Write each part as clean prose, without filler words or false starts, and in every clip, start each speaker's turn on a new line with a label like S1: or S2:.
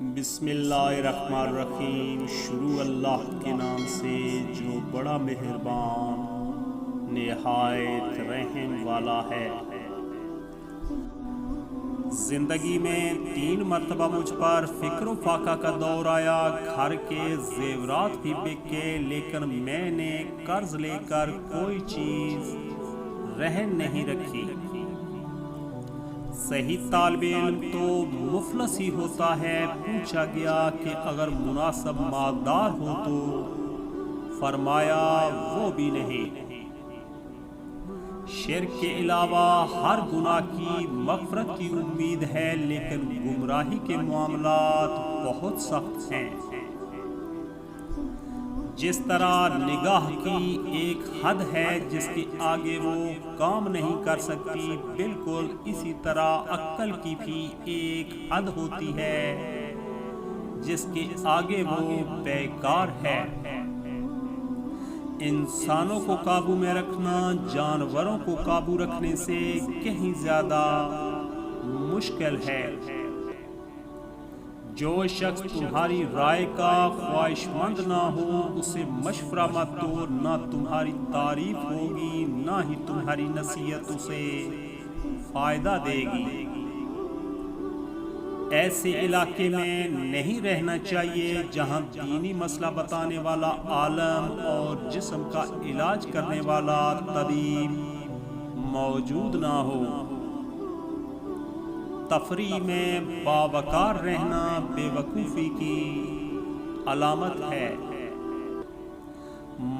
S1: بسم اللہ الرحمن الرحیم۔ شروع اللہ کے نام سے جو بڑا مہربان نہایت رحم والا ہے۔ زندگی میں 3 مرتبہ مجھ پر فکر و فاقہ کا دور آیا۔ گھر کے زیورات بھی بکے، لیکن میں نے قرض لے کر کوئی چیز رہن نہیں رکھی۔ صحیح طالب علم تو مفلس ہی ہوتا ہے۔ پوچھا گیا کہ اگر مناسب مالدار ہو تو؟ فرمایا وہ بھی نہیں۔ شرک کے علاوہ ہر گناہ کی مغفرت کی امید ہے، لیکن گمراہی کے معاملات بہت سخت ہیں۔ جس طرح نگاہ کی ایک حد ہے جس کے آگے وہ کام نہیں کر سکتی، بالکل اسی طرح عقل کی بھی ایک حد ہوتی ہے جس کے آگے وہ بیکار ہے۔ انسانوں کو قابو میں رکھنا جانوروں کو قابو رکھنے سے کہیں زیادہ مشکل ہے۔ جو شخص تمہاری رائے کا خواہش مند نہ ہو اسے مشورہ مت دو، نہ تمہاری تعریف ہوگی نہ ہی تمہاری نصیحت اسے فائدہ دے گی۔ ایسے علاقے میں نہیں رہنا چاہیے جہاں دینی مسئلہ بتانے والا عالم اور جسم کا علاج کرنے والا طبیب موجود نہ ہو۔ تفریح میں باوقار رہنا بے وقوفی کی علامت ہے۔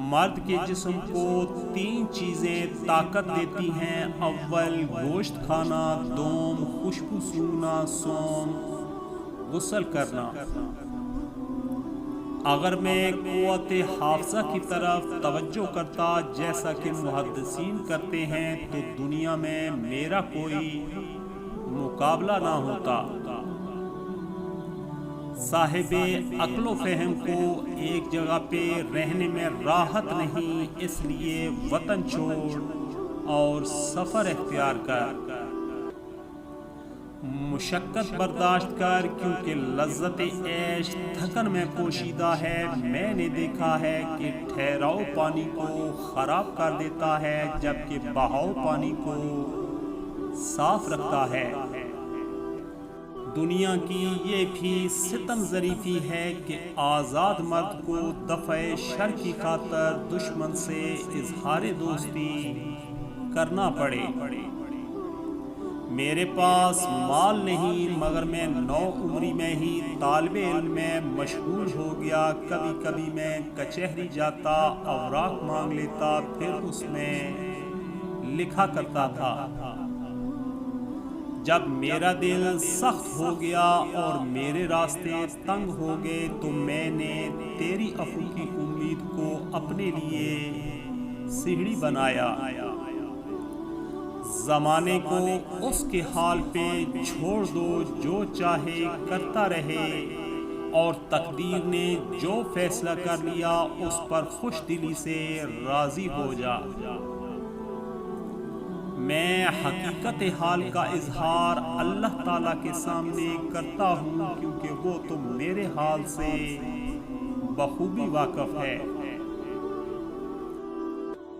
S1: مرد کے جسم کو 3 چیزیں طاقت دیتی ہیں: اول گوشت کھانا، دوم خوشبو سونگھنا، سوم غسل کرنا۔ اگر میں قوت حافظہ کی طرف توجہ کرتا جیسا کہ محدثین کرتے ہیں تو دنیا میں میرا کوئی مقابلہ نہ ہوتا۔ صاحب عقل و فہم کو ایک جگہ پہ رہنے میں راحت نہیں، اس لیے وطن چھوڑ اور سفر اختیار کر، مشقت برداشت کر، کیونکہ لذت عیش تھکن میں پوشیدہ ہے۔ میں نے دیکھا ہے کہ ٹھہراؤ پانی کو خراب کر دیتا ہے جبکہ بہاؤ پانی کو صاف رکھتا ہے۔ دنیا کی یہ بھی ستم ظریفی ہے کہ آزاد مرد کو دفع شر کی خاطر دشمن سے اظہار دوستی کرنا پڑے۔ میرے پاس مال نہیں مگر میں نوعمری میں ہی طالب علم میں مشغول ہو گیا۔ کبھی کبھی میں کچہری جاتا، اوراق مانگ لیتا، پھر اس میں لکھا کرتا تھا۔ جب میرا دل سخت ہو گیا اور میرے راستے تنگ ہو گئے تو میں نے تیری عفو کی امید کو اپنے لیے سیڑھی بنایا۔ زمانے کو اس کے حال پہ چھوڑ دو، جو چاہے کرتا رہے، اور تقدیر نے جو فیصلہ کر لیا اس پر خوش دلی سے راضی ہو جا۔ میں حقیقت حال کا اظہار اللہ تعالیٰ کے سامنے کرتا ہوں کیونکہ وہ تو میرے حال سے بخوبی واقف ہے۔